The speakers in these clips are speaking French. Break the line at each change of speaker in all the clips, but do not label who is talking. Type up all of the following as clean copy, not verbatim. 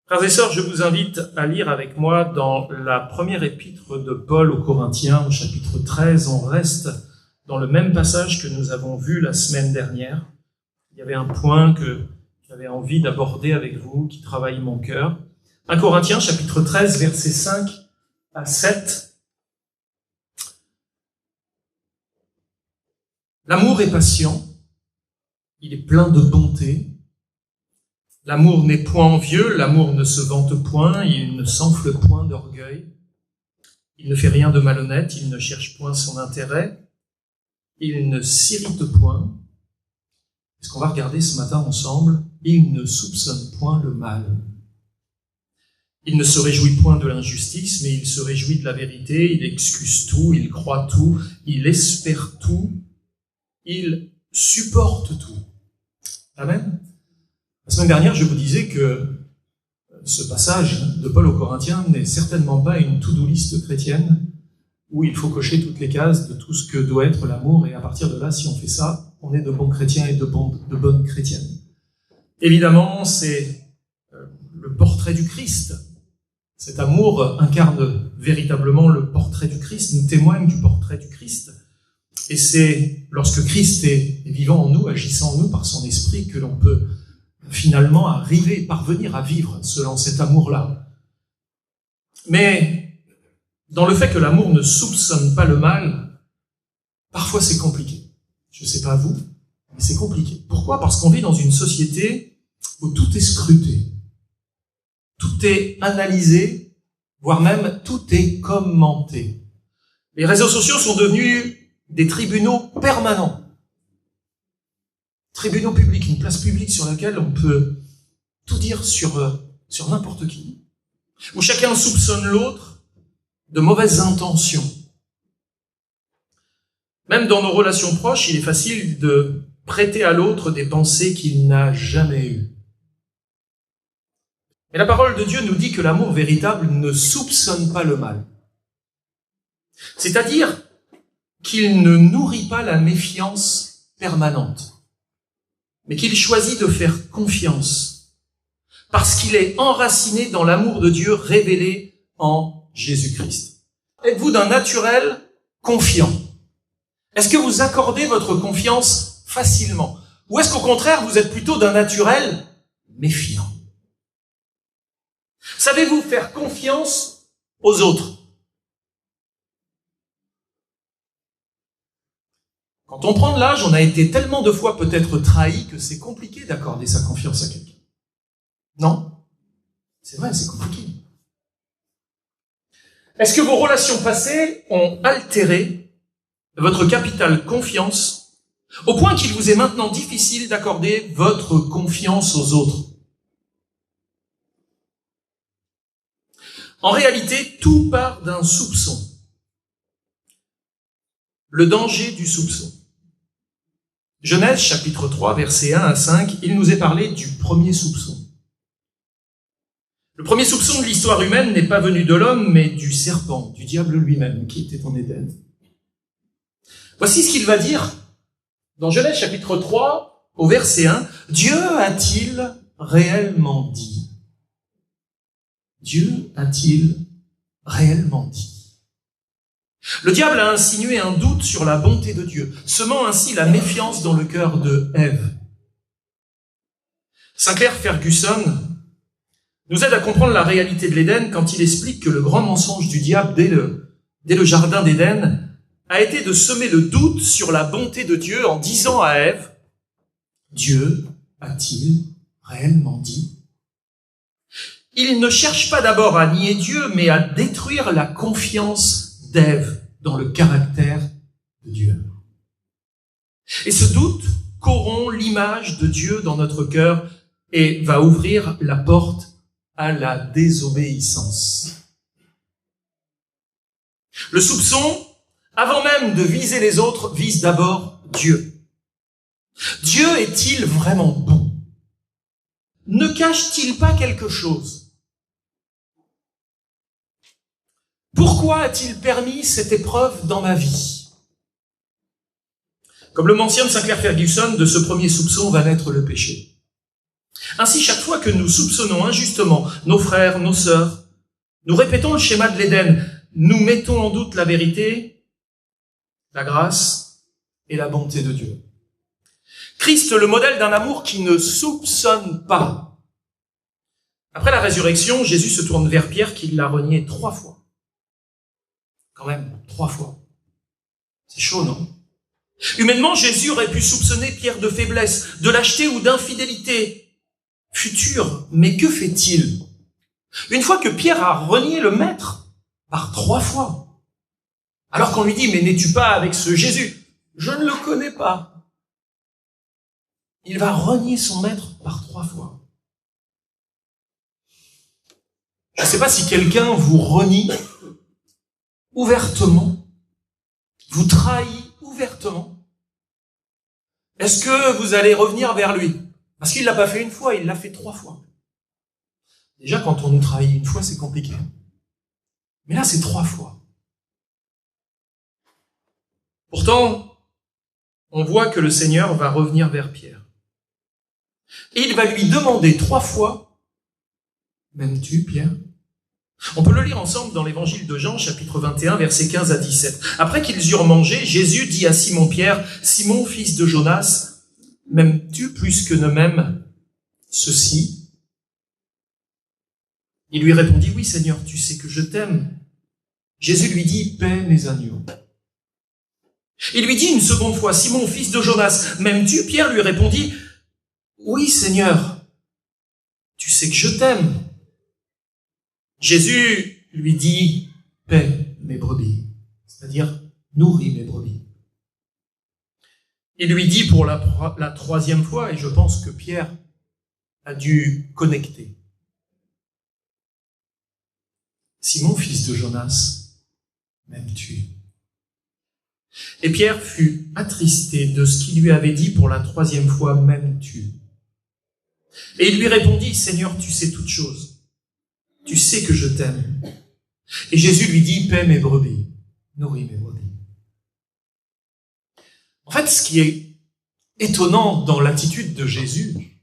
Frères et sœurs, je vous invite à lire avec moi dans la première épître de Paul aux Corinthiens, au chapitre 13. On reste dans le même passage que nous avons vu la semaine dernière. Il y avait un point que j'avais envie d'aborder avec vous, qui travaille mon cœur. 1 Corinthiens, chapitre 13, versets 5 à 7. L'amour est patient, il est plein de bonté. L'amour n'est point envieux, l'amour ne se vante point, il ne s'enfle point d'orgueil. Il ne fait rien de malhonnête, il ne cherche point son intérêt, il ne s'irrite point. Est-ce qu'on va regarder ce matin ensemble? Il ne soupçonne point le mal. Il ne se réjouit point de l'injustice, mais il se réjouit de la vérité, il excuse tout, il croit tout, il espère tout, il supporte tout. Amen. La semaine dernière, je vous disais que ce passage de Paul aux Corinthiens n'est certainement pas une to-do list chrétienne où il faut cocher toutes les cases de tout ce que doit être l'amour, et à partir de là, si on fait ça, on est de bons chrétiens et de bonnes chrétiennes. Évidemment, c'est le portrait du Christ. Cet amour incarne véritablement le portrait du Christ, nous témoigne du portrait du Christ. Et c'est lorsque Christ est vivant en nous, agissant en nous par son esprit, que l'on peut finalement parvenir à vivre selon cet amour-là. Mais dans le fait que l'amour ne soupçonne pas le mal, parfois c'est compliqué. Je ne sais pas vous, mais c'est compliqué. Pourquoi? Parce qu'on vit dans une société où tout est scruté, tout est analysé, voire même tout est commenté. Les réseaux sociaux sont devenus des tribunaux permanents. Tribunaux publics, une place publique sur laquelle on peut tout dire sur n'importe qui, où chacun soupçonne l'autre de mauvaises intentions. Même dans nos relations proches, il est facile de prêter à l'autre des pensées qu'il n'a jamais eues. Et la parole de Dieu nous dit que l'amour véritable ne soupçonne pas le mal. C'est-à-dire qu'il ne nourrit pas la méfiance permanente, mais qu'il choisit de faire confiance, parce qu'il est enraciné dans l'amour de Dieu révélé en Jésus-Christ. Êtes-vous d'un naturel confiant? Est-ce que vous accordez votre confiance facilement? Ou est-ce qu'au contraire, vous êtes plutôt d'un naturel méfiant? Savez-vous faire confiance aux autres? Quand on prend de l'âge, on a été tellement de fois peut-être trahi que c'est compliqué d'accorder sa confiance à quelqu'un. Non? C'est vrai, c'est compliqué. Est-ce que vos relations passées ont altéré votre capital confiance au point qu'il vous est maintenant difficile d'accorder votre confiance aux autres? En réalité, tout part d'un soupçon. Le danger du soupçon. Genèse chapitre 3, versets 1 à 5, il nous est parlé du premier soupçon. Le premier soupçon de l'histoire humaine n'est pas venu de l'homme, mais du serpent, du diable lui-même, qui était en Éden. Voici ce qu'il va dire dans Genèse chapitre 3, au verset 1. Dieu a-t-il réellement dit? Dieu a-t-il réellement dit? Le diable a insinué un doute sur la bonté de Dieu, semant ainsi la méfiance dans le cœur de Ève. Sinclair Ferguson nous aide à comprendre la réalité de l'Éden quand il explique que le grand mensonge du diable dès le jardin d'Éden a été de semer le doute sur la bonté de Dieu en disant à Ève, « Dieu a-t-il réellement dit ?» Il ne cherche pas d'abord à nier Dieu, mais à détruire la confiance d'Ève dans le caractère de Dieu. Et ce doute corrompt l'image de Dieu dans notre cœur et va ouvrir la porte à la désobéissance. Le soupçon, avant même de viser les autres, vise d'abord Dieu. Dieu est-il vraiment bon? Ne cache-t-il pas quelque chose? Pourquoi a-t-il permis cette épreuve dans ma vie? Comme le mentionne Sinclair Ferguson, de ce premier soupçon va naître le péché. Ainsi, chaque fois que nous soupçonnons injustement nos frères, nos sœurs, nous répétons le schéma de l'Éden. Nous mettons en doute la vérité, la grâce et la bonté de Dieu. Christ, le modèle d'un amour qui ne soupçonne pas. Après la résurrection, Jésus se tourne vers Pierre qui l'a renié 3 fois. Quand même, 3 fois. C'est chaud, non? Humainement, Jésus aurait pu soupçonner Pierre de faiblesse, de lâcheté ou d'infidélité future. Mais que fait-il? Une fois que Pierre a renié le Maître par 3 fois, alors qu'on lui dit « Mais n'es-tu pas avec ce Jésus ?» « Je ne le connais pas. » Il va renier son Maître par 3 fois. Je ne sais pas si quelqu'un vous renie ouvertement, vous trahit ouvertement. Est-ce que vous allez revenir vers lui? Parce qu'il ne l'a pas fait 1 fois, il l'a fait 3 fois. Déjà, quand on nous trahit 1 fois, c'est compliqué. Mais là, c'est 3 fois. Pourtant, on voit que le Seigneur va revenir vers Pierre. Et il va lui demander 3 fois, « M'aimes-tu, Pierre ?» On peut le lire ensemble dans l'évangile de Jean, chapitre 21, versets 15 à 17. Après qu'ils eurent mangé, Jésus dit à Simon-Pierre, « Simon, fils de Jonas, m'aimes-tu plus que ne m'aiment ceux-ci » Il lui répondit, « Oui, Seigneur, tu sais que je t'aime. » Jésus lui dit, « Paie mes agneaux. » Il lui dit une seconde fois, « Simon, fils de Jonas, m'aimes-tu » Pierre lui répondit, « Oui, Seigneur, tu sais que je t'aime. » Jésus lui dit, « Paie mes brebis », c'est-à-dire nourris mes brebis. Il lui dit pour la 3e fois, et je pense que Pierre a dû connecter. « Simon, fils de Jonas, m'aimes-tu » Et Pierre fut attristé de ce qu'il lui avait dit pour la 3e fois, « M'aimes-tu » Et il lui répondit, « Seigneur, tu sais toutes choses. Tu sais que je t'aime. » Et Jésus lui dit, « Paie mes brebis, nourris mes brebis. » En fait, ce qui est étonnant dans l'attitude de Jésus,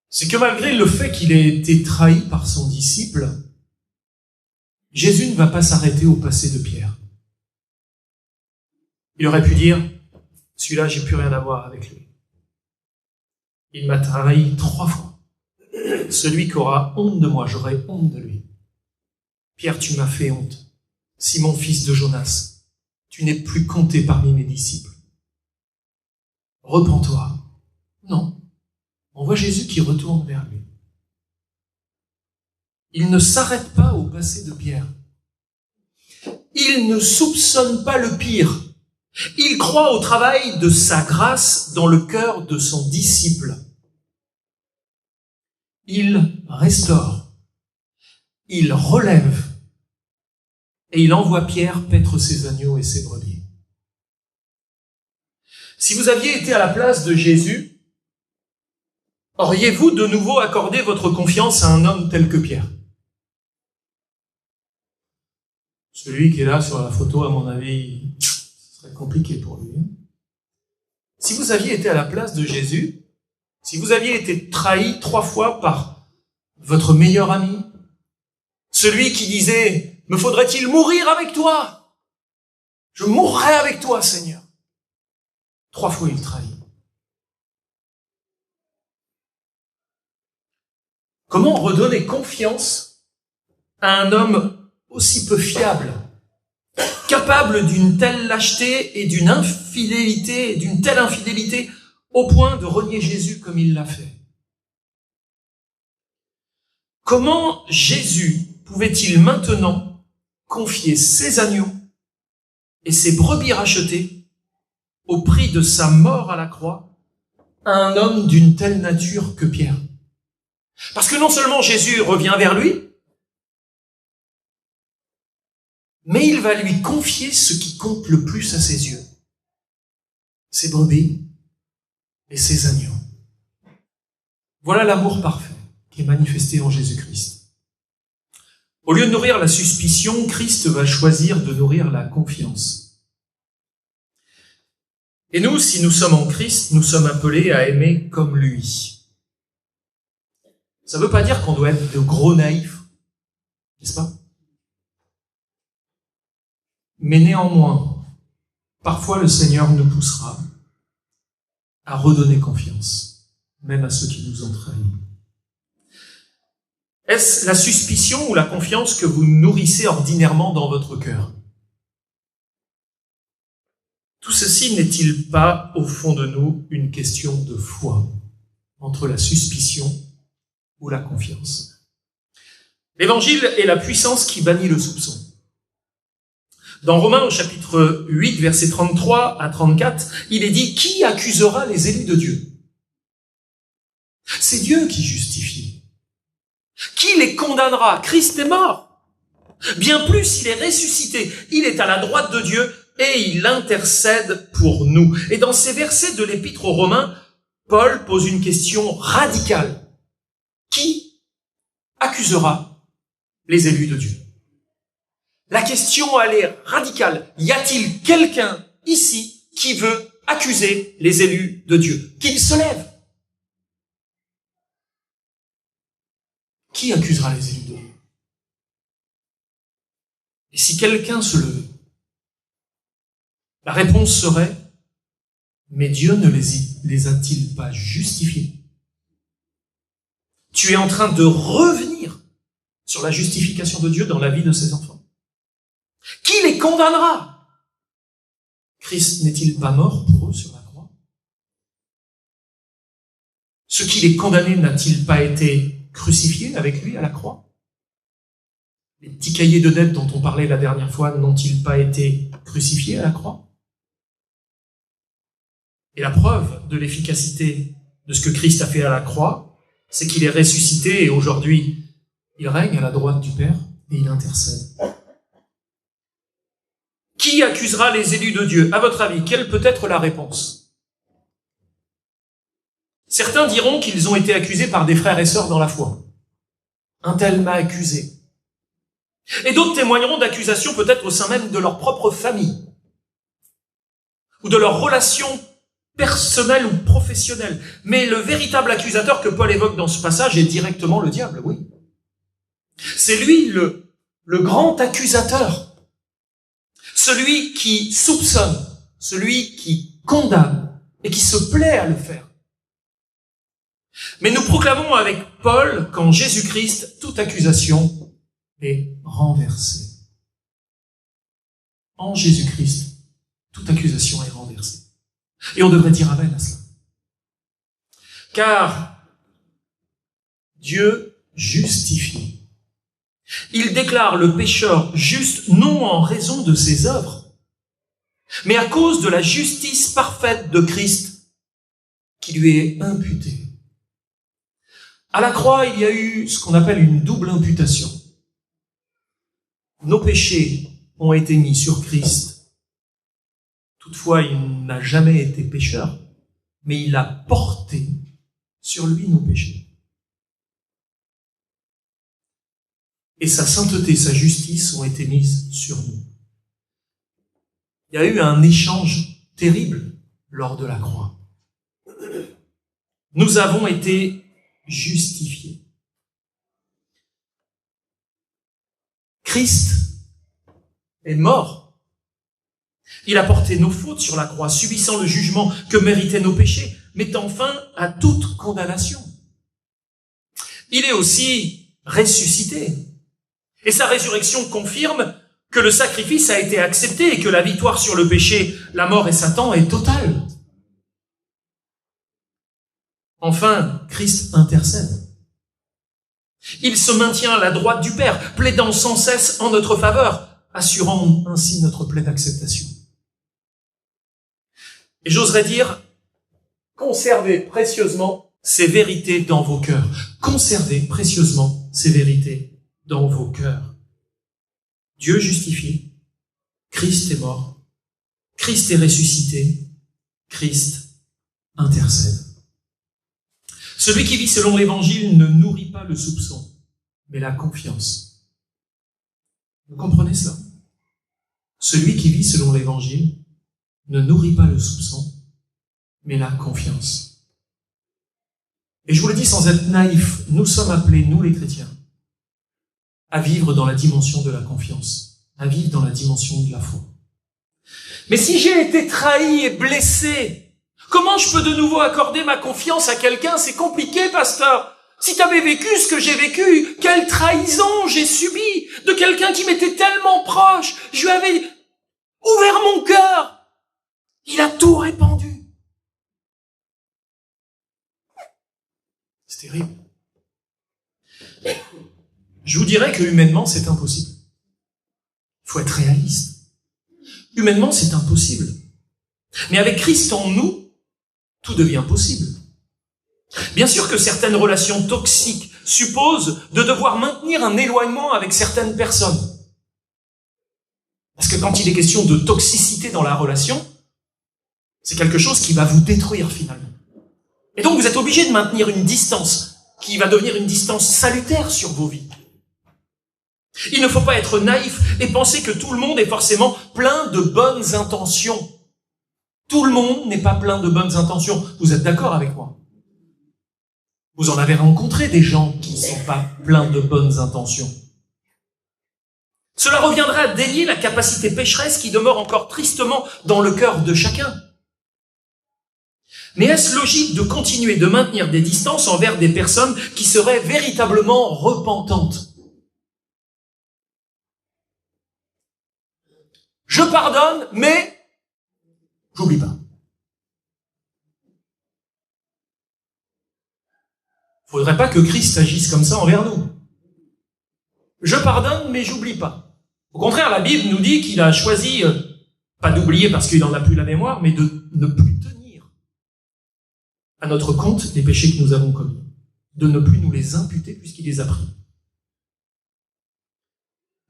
c'est que malgré le fait qu'il ait été trahi par son disciple, Jésus ne va pas s'arrêter au passé de Pierre. Il aurait pu dire, celui-là, j'ai plus rien à voir avec lui. Il m'a trahi 3 fois. Celui qui aura honte de moi, j'aurai honte de lui. Pierre, tu m'as fait honte. Simon, fils de Jonas, tu n'es plus compté parmi mes disciples. Repens-toi. Non. On voit Jésus qui retourne vers lui. Il ne s'arrête pas au passé de Pierre. Il ne soupçonne pas le pire. Il croit au travail de sa grâce dans le cœur de son disciple. Il restaure, il relève, et il envoie Pierre paître ses agneaux et ses brebis. Si vous aviez été à la place de Jésus, auriez-vous de nouveau accordé votre confiance à un homme tel que Pierre? Celui qui est là sur la photo, à mon avis, ce serait compliqué pour lui. Si vous aviez été à la place de Jésus, si vous aviez été trahi 3 fois par votre meilleur ami, celui qui disait « Me faudrait-il mourir avec toi? Je mourrai avec toi, Seigneur. » 3 fois il trahit. Comment redonner confiance à un homme aussi peu fiable, capable d'une telle lâcheté et d'une telle infidélité au point de renier Jésus comme il l'a fait? Comment Jésus pouvait-il maintenant confier ses agneaux et ses brebis rachetées au prix de sa mort à la croix à un homme d'une telle nature que Pierre? Parce que non seulement Jésus revient vers lui, mais il va lui confier ce qui compte le plus à ses yeux, ses brebis et ses agneaux. Voilà l'amour parfait qui est manifesté en Jésus-Christ. Au lieu de nourrir la suspicion, Christ va choisir de nourrir la confiance. Et nous, si nous sommes en Christ, nous sommes appelés à aimer comme lui. Ça ne veut pas dire qu'on doit être de gros naïfs, n'est-ce pas? Mais néanmoins, parfois le Seigneur nous poussera à redonner confiance, même à ceux qui nous ont trahis. Est-ce la suspicion ou la confiance que vous nourrissez ordinairement dans votre cœur? Tout ceci n'est-il pas, au fond de nous, une question de foi entre la suspicion ou la confiance? L'Évangile est la puissance qui bannit le soupçon. Dans Romains, au chapitre 8, versets 33 à 34, il est dit « Qui accusera les élus de Dieu ?» C'est Dieu qui justifie. Qui les condamnera? Christ est mort. Bien plus, il est ressuscité. Il est à la droite de Dieu et il intercède pour nous. Et dans ces versets de l'Épître aux Romains, Paul pose une question radicale. Qui accusera les élus de Dieu? La question, elle est radicale. Y a-t-il quelqu'un ici qui veut accuser les élus de Dieu? Qu'il se lève. Qui accusera les élus de Dieu? Et si quelqu'un se levait, la réponse serait, mais Dieu ne les a-t-il pas justifiés? Tu es en train de revenir sur la justification de Dieu dans la vie de ses enfants. Qui les condamnera? Christ n'est-il pas mort pour eux sur la croix? Ce qui les condamnait n'a-t-il pas été crucifié avec lui à la croix? Les petits cahiers de dettes dont on parlait la dernière fois n'ont-ils pas été crucifiés à la croix? Et la preuve de l'efficacité de ce que Christ a fait à la croix, c'est qu'il est ressuscité et aujourd'hui, il règne à la droite du Père et il intercède. Qui accusera les élus de Dieu? À votre avis, quelle peut être la réponse? Certains diront qu'ils ont été accusés par des frères et sœurs dans la foi. Un tel m'a accusé. Et d'autres témoigneront d'accusations peut-être au sein même de leur propre famille ou de leurs relations personnelles ou professionnelles. Mais le véritable accusateur que Paul évoque dans ce passage est directement le diable, oui. C'est lui le grand accusateur. Celui qui soupçonne, celui qui condamne et qui se plaît à le faire. Mais nous proclamons avec Paul qu'en Jésus-Christ, toute accusation est renversée. En Jésus-Christ, toute accusation est renversée. Et on devrait dire amen à cela. Car Dieu justifie. Il déclare le pécheur juste non en raison de ses œuvres, mais à cause de la justice parfaite de Christ qui lui est imputée. À la croix, il y a eu ce qu'on appelle une double imputation. Nos péchés ont été mis sur Christ. Toutefois, il n'a jamais été pécheur, mais il a porté sur lui nos péchés. Et sa sainteté, sa justice ont été mises sur nous. Il y a eu un échange terrible lors de la croix. Nous avons été justifiés. Christ est mort. Il a porté nos fautes sur la croix, subissant le jugement que méritaient nos péchés, mettant fin à toute condamnation. Il est aussi ressuscité. Et sa résurrection confirme que le sacrifice a été accepté et que la victoire sur le péché, la mort et Satan est totale. Enfin, Christ intercède. Il se maintient à la droite du Père, plaidant sans cesse en notre faveur, assurant ainsi notre pleine acceptation. Et j'oserais dire, conservez précieusement ces vérités dans vos cœurs. Conservez précieusement ces vérités dans vos cœurs. Dieu justifie, Christ est mort, Christ est ressuscité, Christ intercède. Celui qui vit selon l'Évangile ne nourrit pas le soupçon, mais la confiance. Vous comprenez cela? Celui qui vit selon l'Évangile ne nourrit pas le soupçon, mais la confiance. Et je vous le dis sans être naïf, nous sommes appelés, nous les chrétiens, à vivre dans la dimension de la confiance, à vivre dans la dimension de la foi. Mais si j'ai été trahi et blessé, comment je peux de nouveau accorder ma confiance à quelqu'un? C'est compliqué, pasteur. Si tu avais vécu ce que j'ai vécu, quelle trahison j'ai subi de quelqu'un qui m'était tellement proche. Je lui avais ouvert mon cœur. Il a tout répandu. C'est terrible. Je vous dirais que humainement, c'est impossible. Il faut être réaliste. Humainement, c'est impossible. Mais avec Christ en nous, tout devient possible. Bien sûr que certaines relations toxiques supposent de devoir maintenir un éloignement avec certaines personnes. Parce que quand il est question de toxicité dans la relation, c'est quelque chose qui va vous détruire finalement. Et donc vous êtes obligé de maintenir une distance qui va devenir une distance salutaire sur vos vies. Il ne faut pas être naïf et penser que tout le monde est forcément plein de bonnes intentions. Tout le monde n'est pas plein de bonnes intentions. Vous êtes d'accord avec moi? Vous en avez rencontré des gens qui ne sont pas pleins de bonnes intentions. Cela reviendra à dénier la capacité pécheresse qui demeure encore tristement dans le cœur de chacun. Mais est-ce logique de continuer de maintenir des distances envers des personnes qui seraient véritablement repentantes? Je pardonne, mais j'oublie pas. Faudrait pas que Christ agisse comme ça envers nous. Je pardonne, mais j'oublie pas. Au contraire, la Bible nous dit qu'il a choisi, pas d'oublier parce qu'il en a plus la mémoire, mais de ne plus tenir à notre compte les péchés que nous avons commis. De ne plus nous les imputer puisqu'il les a pris.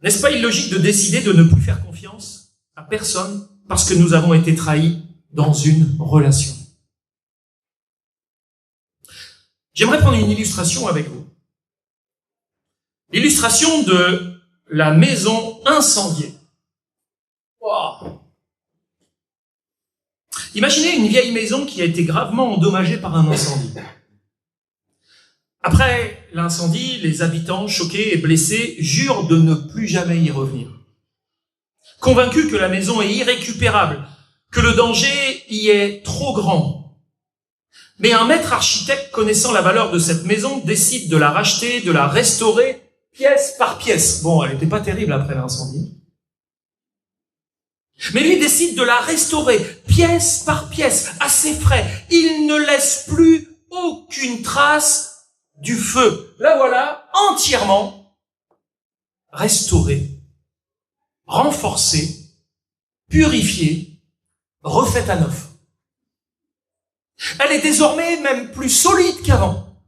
N'est-ce pas illogique de décider de ne plus faire confiance à personne parce que nous avons été trahis dans une relation? J'aimerais prendre une illustration avec vous. L'illustration de la maison incendiée. Wow. Imaginez une vieille maison qui a été gravement endommagée par un incendie. Après l'incendie, les habitants, choqués et blessés, jurent de ne plus jamais y revenir. Convaincus que la maison est irrécupérable, que le danger y est trop grand. Mais un maître architecte connaissant la valeur de cette maison décide de la racheter, de la restaurer pièce par pièce. Bon, elle n'était pas terrible après l'incendie. Mais lui décide de la restaurer pièce par pièce, à ses frais. Il ne laisse plus aucune trace du feu. La voilà entièrement restaurée, renforcée, purifiée, refaite à neuf. Elle est désormais même plus solide qu'avant.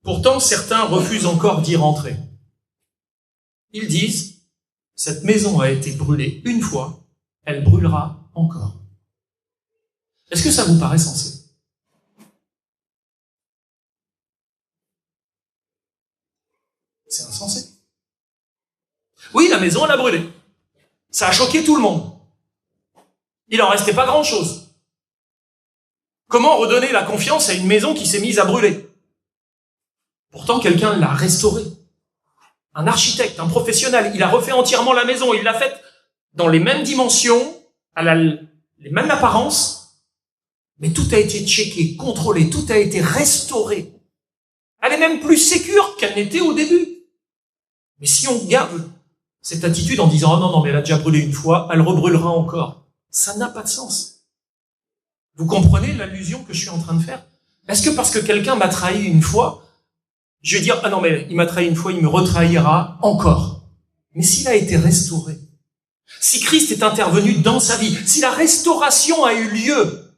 Pourtant, certains refusent encore d'y rentrer. Ils disent, cette maison a été brûlée une fois, elle brûlera encore. Est-ce que ça vous paraît sensé? C'est insensé. Oui, la maison, elle a brûlé. Ça a choqué tout le monde. Il en restait pas grand-chose. Comment redonner la confiance à une maison qui s'est mise à brûler? Pourtant, quelqu'un l'a restaurée. Un architecte, un professionnel, il a refait entièrement la maison. Il l'a faite dans les mêmes dimensions, les mêmes apparences, mais tout a été checké, contrôlé, tout a été restauré. Elle est même plus sécure qu'elle n'était au début. Mais si on garde cette attitude en disant « Oh non, mais elle a déjà brûlé une fois, elle rebrûlera encore », ça n'a pas de sens. Vous comprenez l'allusion que je suis en train de faire? Est-ce que parce que quelqu'un m'a trahi une fois, je vais dire « Ah non, mais il m'a trahi une fois, il me retrahira encore ». Mais s'il a été restauré, si Christ est intervenu dans sa vie, si la restauration a eu lieu,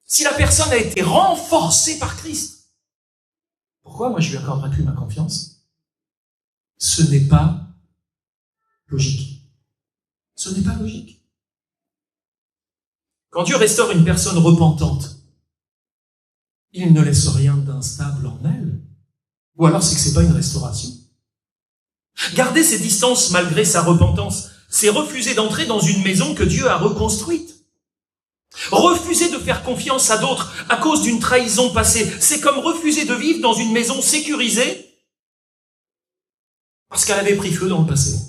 si la personne a été renforcée par Christ, pourquoi moi je lui accorderai plus ma confiance? Ce n'est pas logique. Ce n'est pas logique. Quand Dieu restaure une personne repentante, il ne laisse rien d'instable en elle. Ou alors c'est que c'est pas une restauration. Garder ses distances malgré sa repentance, c'est refuser d'entrer dans une maison que Dieu a reconstruite. Refuser de faire confiance à d'autres à cause d'une trahison passée, c'est comme refuser de vivre dans une maison sécurisée parce qu'elle avait pris feu dans le passé.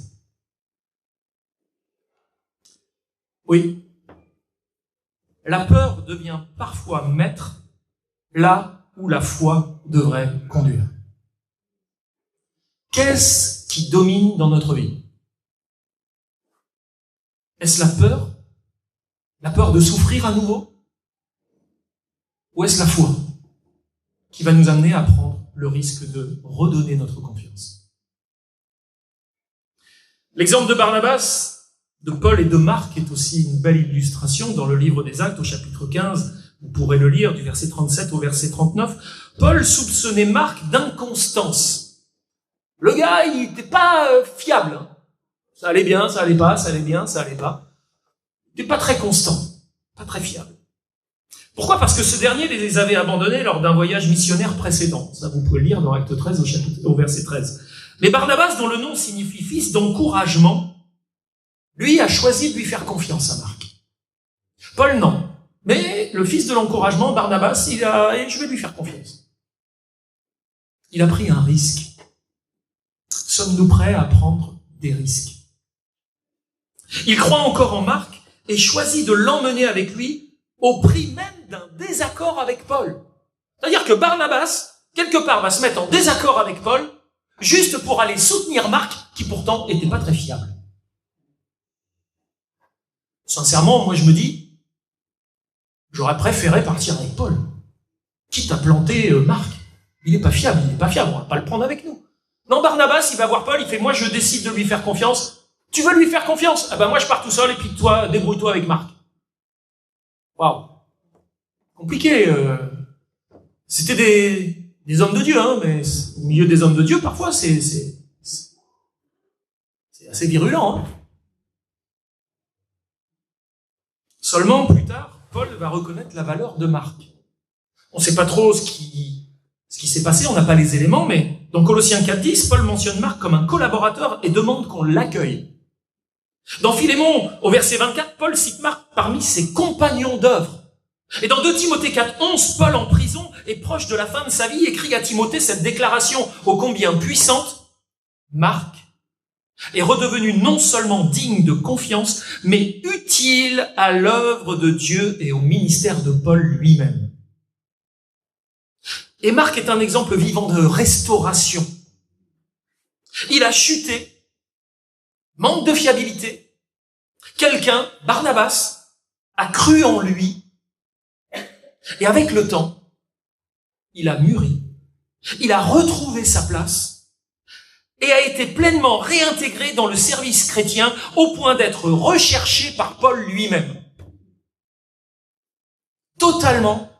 Oui, la peur devient parfois maître là où la foi devrait conduire. Qu'est-ce qui domine dans notre vie? Est-ce la peur? La peur de souffrir à nouveau? Ou est-ce la foi qui va nous amener à prendre le risque de redonner notre confiance? L'exemple de Barnabas, de Paul et de Marc est aussi une belle illustration dans le livre des Actes au chapitre 15. Vous pourrez le lire du verset 37 au verset 39. Paul soupçonnait Marc d'inconstance. Le gars, il n'était pas fiable. Ça allait bien, ça allait pas, ça allait bien, ça allait pas. Il n'était pas très constant, pas très fiable. Pourquoi? Parce que ce dernier les avait abandonnés lors d'un voyage missionnaire précédent. Ça, vous pouvez le lire dans Acte 13 au verset 13. Mais Barnabas, dont le nom signifie fils d'encouragement, lui a choisi de lui faire confiance à Marc. Paul, non. Mais le fils de l'encouragement, Barnabas, je vais lui faire confiance. Il a pris un risque. Sommes-nous prêts à prendre des risques? Il croit encore en Marc et choisit de l'emmener avec lui au prix même d'un désaccord avec Paul. C'est-à-dire que Barnabas, quelque part, va se mettre en désaccord avec Paul, juste pour aller soutenir Marc, qui pourtant n'était pas très fiable. Sincèrement, moi je me dis, j'aurais préféré partir avec Paul, quitte à planter Marc. Il n'est pas fiable, on va pas le prendre avec nous. Non, Barnabas, il va voir Paul, il fait, moi je décide de lui faire confiance. Tu veux lui faire confiance? Ah ben moi je pars tout seul et puis toi, débrouille-toi avec Marc. Waouh. Compliqué. C'était des hommes de Dieu, hein, mais au milieu des hommes de Dieu, parfois c'est assez virulent. Hein. Seulement, plus tard, Paul va reconnaître la valeur de Marc. On ne sait pas trop ce qui s'est passé, on n'a pas les éléments, mais dans Colossiens 4:10, Paul mentionne Marc comme un collaborateur et demande qu'on l'accueille. Dans Philémon, au verset 24, Paul cite Marc parmi ses compagnons d'œuvre. Et dans 2 Timothée 4:11, Paul, en prison et proche de la fin de sa vie, écrit à Timothée cette déclaration ô combien puissante. Marc est redevenu non seulement digne de confiance, mais utile à l'œuvre de Dieu et au ministère de Paul lui-même. Et Marc est un exemple vivant de restauration. Il a chuté, manque de fiabilité. Quelqu'un, Barnabas, a cru en lui. Et avec le temps, il a mûri. Il a retrouvé sa place et a été pleinement réintégré dans le service chrétien au point d'être recherché par Paul lui-même. Totalement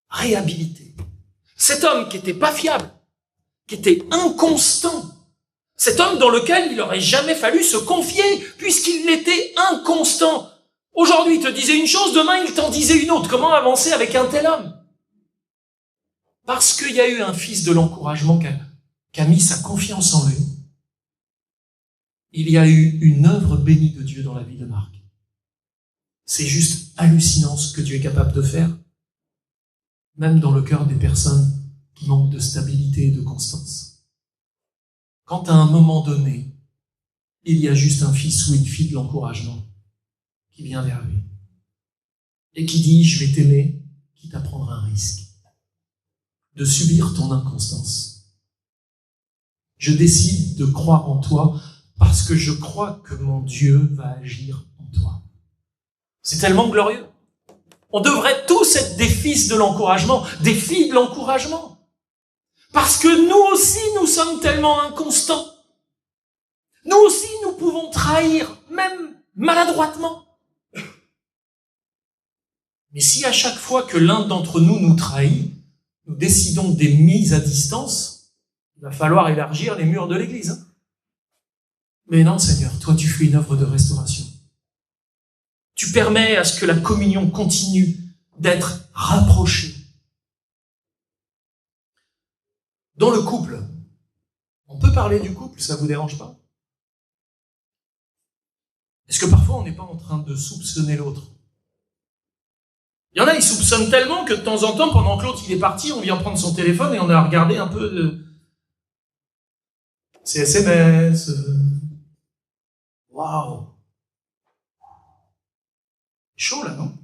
réhabilité. Cet homme qui n'était pas fiable, qui était inconstant, cet homme dans lequel il n'aurait jamais fallu se confier puisqu'il était inconstant. Aujourd'hui, il te disait une chose, demain, il t'en disait une autre. Comment avancer avec un tel homme? Parce qu'il y a eu un fils de l'encouragement qui a mis sa confiance en lui. Il y a eu une œuvre bénie de Dieu dans la vie de Marc. C'est juste hallucinant ce que Dieu est capable de faire, même dans le cœur des personnes qui manquent de stabilité et de constance. Quand à un moment donné, il y a juste un fils ou une fille de l'encouragement qui vient vers lui et qui dit « Je vais t'aimer, quitte à prendre un risque, de subir ton inconstance. Je décide de croire en toi parce que je crois que mon Dieu va agir en toi. » C'est tellement glorieux. On devrait tous être des fils de l'encouragement, des filles de l'encouragement. Parce que nous aussi, nous sommes tellement inconstants. Nous aussi, nous pouvons trahir, même maladroitement. Mais si à chaque fois que l'un d'entre nous nous trahit, nous décidons des mises à distance, il va falloir élargir les murs de l'église. Hein. Mais non, Seigneur, toi tu fais une œuvre de restauration. Tu permets à ce que la communion continue d'être rapprochée. Dans le couple, on peut parler du couple, ça vous dérange pas? Est-ce que parfois on n'est pas en train de soupçonner l'autre Il y en a, ils soupçonnent tellement que de temps en temps, pendant que l'autre il est parti, on vient prendre son téléphone et on a regardé un peu ses SMS. Waouh! Chaud là, non?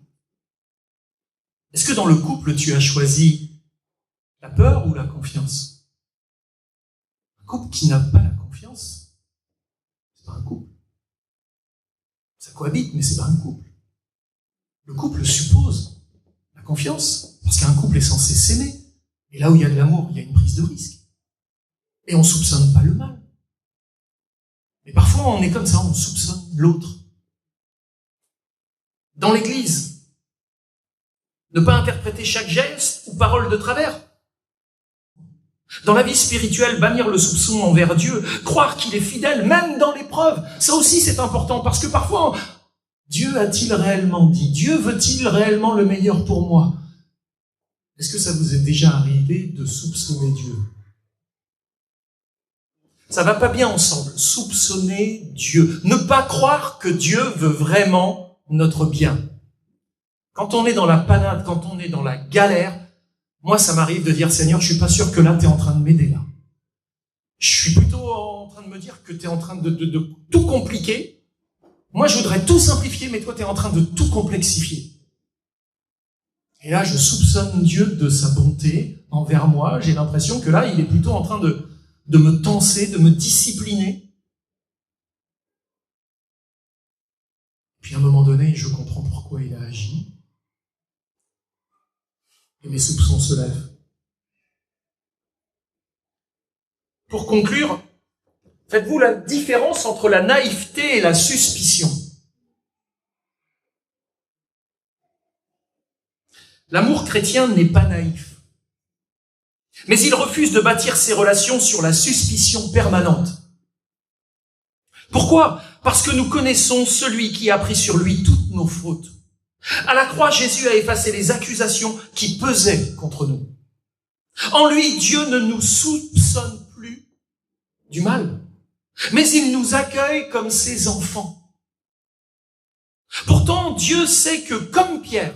Est-ce que dans le couple, tu as choisi la peur ou la confiance? Un couple qui n'a pas la confiance, c'est pas un couple. Ça cohabite, mais c'est pas un couple. Le couple suppose la confiance, parce qu'un couple est censé s'aimer. Et là où il y a de l'amour, il y a une prise de risque. Et on soupçonne pas le mal. Mais parfois, on est comme ça, on soupçonne l'autre. Dans l'église, ne pas interpréter chaque geste ou parole de travers. Dans la vie spirituelle, bannir le soupçon envers Dieu, croire qu'il est fidèle, même dans l'épreuve. Ça aussi, c'est important, parce que parfois, Dieu a-t-il réellement dit? Dieu veut-il réellement le meilleur pour moi? Est-ce que ça vous est déjà arrivé de soupçonner Dieu? Ça va pas bien ensemble. Soupçonner Dieu. Ne pas croire que Dieu veut vraiment notre bien. Quand on est dans la panade, quand on est dans la galère, moi, ça m'arrive de dire, Seigneur, je suis pas sûr que là, tu es en train de m'aider, là. Je suis plutôt en train de me dire que tu es en train de tout compliquer. Moi, je voudrais tout simplifier, mais toi, tu es en train de tout complexifier. Et là, je soupçonne Dieu de sa bonté envers moi. J'ai l'impression que là, il est plutôt en train de me tenser, de me discipliner. Puis à un moment donné, je comprends pourquoi il a agi. Et mes soupçons se lèvent. Pour conclure, faites-vous la différence entre la naïveté et la suspicion. L'amour chrétien n'est pas naïf. Mais il refuse de bâtir ses relations sur la suspicion permanente. Pourquoi? Parce que nous connaissons celui qui a pris sur lui toutes nos fautes. À la croix, Jésus a effacé les accusations qui pesaient contre nous. En lui, Dieu ne nous soupçonne plus du mal, mais il nous accueille comme ses enfants. Pourtant, Dieu sait que, comme Pierre,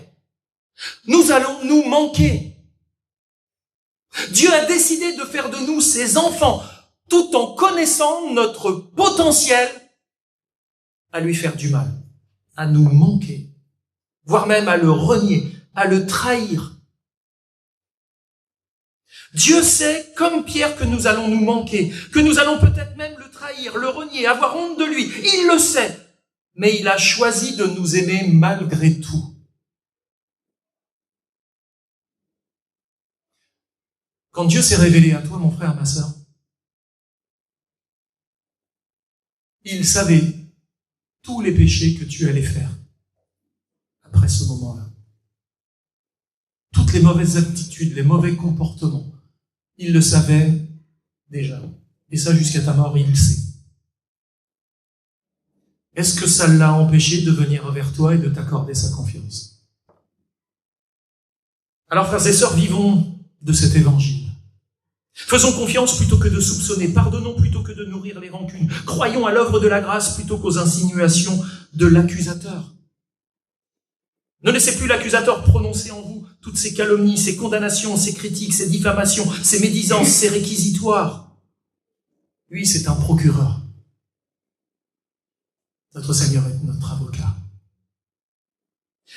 nous allons nous manquer. Dieu a décidé de faire de nous ses enfants, tout en connaissant notre potentiel à lui faire du mal, à nous manquer, voire même à le renier, à le trahir. Dieu sait, comme Pierre, que nous allons nous manquer, que nous allons peut-être même le trahir, le renier, avoir honte de lui. Il le sait, mais il a choisi de nous aimer malgré tout. Quand Dieu s'est révélé à toi, mon frère, ma sœur, il savait tous les péchés que tu allais faire après ce moment-là. Toutes les mauvaises aptitudes, les mauvais comportements, il le savait déjà. Et ça, jusqu'à ta mort, il le sait. Est-ce que ça l'a empêché de venir vers toi et de t'accorder sa confiance? Alors, frères et sœurs, vivons de cet évangile. Faisons confiance plutôt que de soupçonner. Pardonnons plutôt que de nourrir les rancunes. Croyons à l'œuvre de la grâce plutôt qu'aux insinuations de l'accusateur. Ne laissez plus l'accusateur prononcer en vous toutes ces calomnies, ces condamnations, ces critiques, ces diffamations, ces médisances, ces réquisitoires. Lui, c'est un procureur. Notre Seigneur est notre avocat.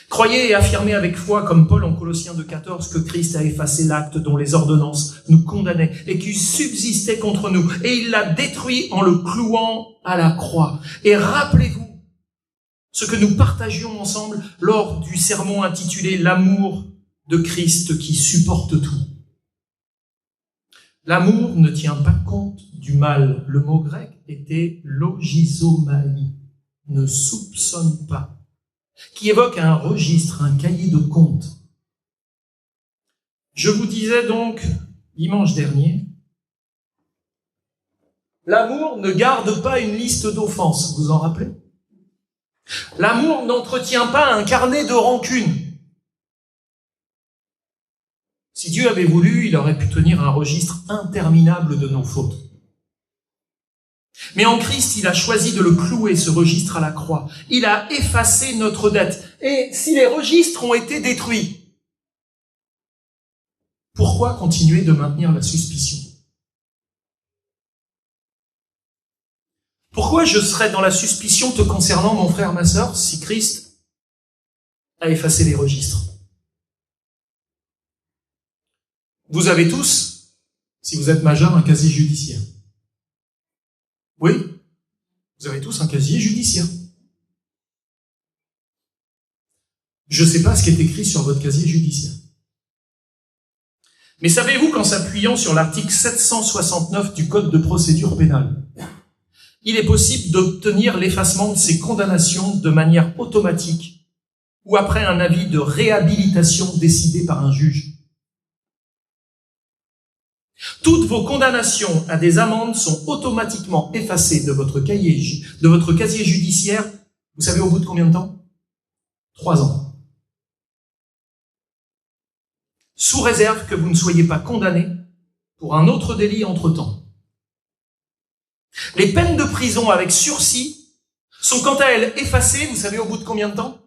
Croyez et affirmez avec foi, comme Paul en Colossiens 2,14, que Christ a effacé l'acte dont les ordonnances nous condamnaient et qui subsistait contre nous. Et il l'a détruit en le clouant à la croix. Et rappelez-vous ce que nous partagions ensemble lors du sermon intitulé « L'amour de Christ qui supporte tout ». L'amour ne tient pas compte du mal. Le mot grec était logizomai, ne soupçonne pas, qui évoque un registre, un cahier de comptes. Je vous disais donc, dimanche dernier, l'amour ne garde pas une liste d'offenses, vous en rappelez? L'amour n'entretient pas un carnet de rancune. Si Dieu avait voulu, il aurait pu tenir un registre interminable de nos fautes. Mais en Christ, il a choisi de le clouer, ce registre, à la croix. Il a effacé notre dette. Et si les registres ont été détruits, pourquoi continuer de maintenir la suspicion? Pourquoi je serais dans la suspicion te concernant, mon frère, ma sœur, si Christ a effacé les registres? Vous avez tous, si vous êtes majeur, un casier judiciaire. Oui, vous avez tous un casier judiciaire. Je ne sais pas ce qui est écrit sur votre casier judiciaire. Mais savez-vous qu'en s'appuyant sur l'article 769 du Code de procédure pénale, il est possible d'obtenir l'effacement de ces condamnations de manière automatique ou après un avis de réhabilitation décidé par un juge. Toutes vos condamnations à des amendes sont automatiquement effacées de votre casier judiciaire. Vous savez au bout de combien de temps? 3 ans. Sous réserve que vous ne soyez pas condamné pour un autre délit entre-temps. Les peines de prison avec sursis sont quant à elles effacées, vous savez au bout de combien de temps?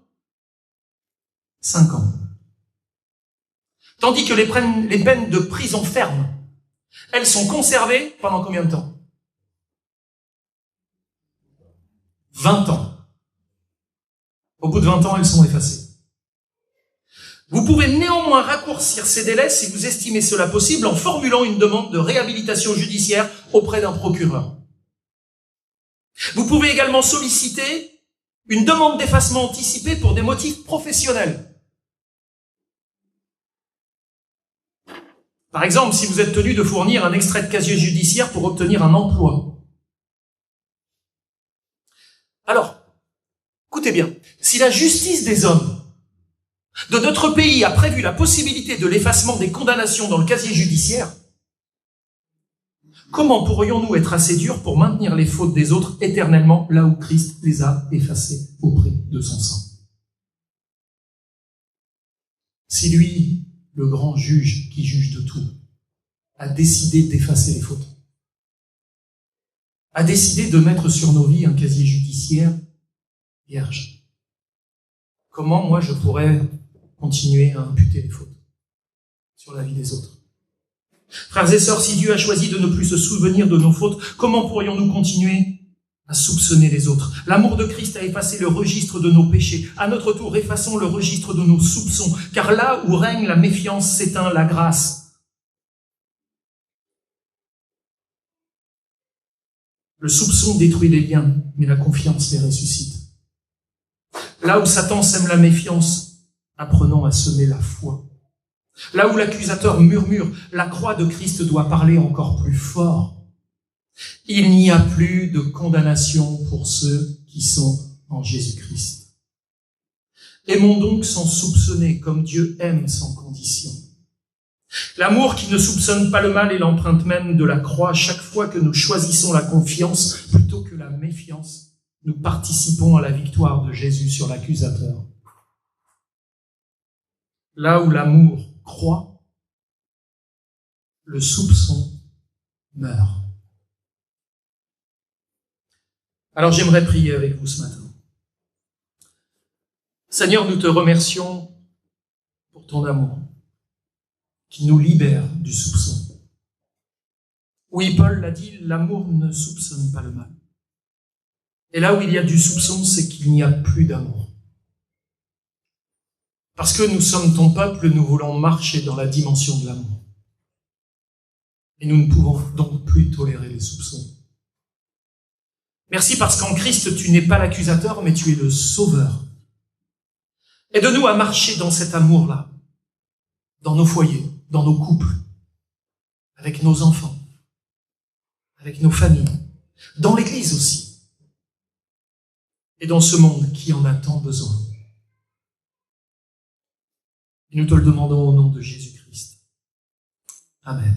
5 ans. Tandis que les peines de prison ferme, elles sont conservées pendant combien de temps? 20 ans. Au bout de 20 ans, elles sont effacées. Vous pouvez néanmoins raccourcir ces délais si vous estimez cela possible en formulant une demande de réhabilitation judiciaire auprès d'un procureur. Vous pouvez également solliciter une demande d'effacement anticipé pour des motifs professionnels. Par exemple, si vous êtes tenu de fournir un extrait de casier judiciaire pour obtenir un emploi. Alors, écoutez bien, si la justice des hommes de notre pays a prévu la possibilité de l'effacement des condamnations dans le casier judiciaire, comment pourrions-nous être assez durs pour maintenir les fautes des autres éternellement là où Christ les a effacées au prix de son sang? Si lui, le grand juge qui juge de tout, a décidé d'effacer les fautes, a décidé de mettre sur nos vies un casier judiciaire vierge, comment moi je pourrais continuer à imputer les fautes sur la vie des autres? Frères et sœurs, si Dieu a choisi de ne plus se souvenir de nos fautes, comment pourrions-nous continuer à soupçonner les autres? L'amour de Christ a effacé le registre de nos péchés. À notre tour, effaçons le registre de nos soupçons, car là où règne la méfiance s'éteint la grâce. Le soupçon détruit les liens, mais la confiance les ressuscite. Là où Satan sème la méfiance, apprenons à semer la foi. Là où l'accusateur murmure, la croix de Christ doit parler encore plus fort. Il n'y a plus de condamnation pour ceux qui sont en Jésus-Christ. Aimons donc sans soupçonner, comme Dieu aime sans condition. L'amour qui ne soupçonne pas le mal est l'empreinte même de la croix. Chaque fois que nous choisissons la confiance plutôt que la méfiance, nous participons à la victoire de Jésus sur l'accusateur. Là où l'amour croît, le soupçon meurt. Alors j'aimerais prier avec vous ce matin. Seigneur, nous te remercions pour ton amour qui nous libère du soupçon. Oui, Paul l'a dit, l'amour ne soupçonne pas le mal. Et là où il y a du soupçon, c'est qu'il n'y a plus d'amour. Parce que nous sommes ton peuple, nous voulons marcher dans la dimension de l'amour. Et nous ne pouvons donc plus tolérer les soupçons. Merci parce qu'en Christ, tu n'es pas l'accusateur, mais tu es le sauveur. Aide-nous à marcher dans cet amour-là, dans nos foyers, dans nos couples, avec nos enfants, avec nos familles, dans l'Église aussi, et dans ce monde qui en a tant besoin. Et nous te le demandons au nom de Jésus-Christ. Amen.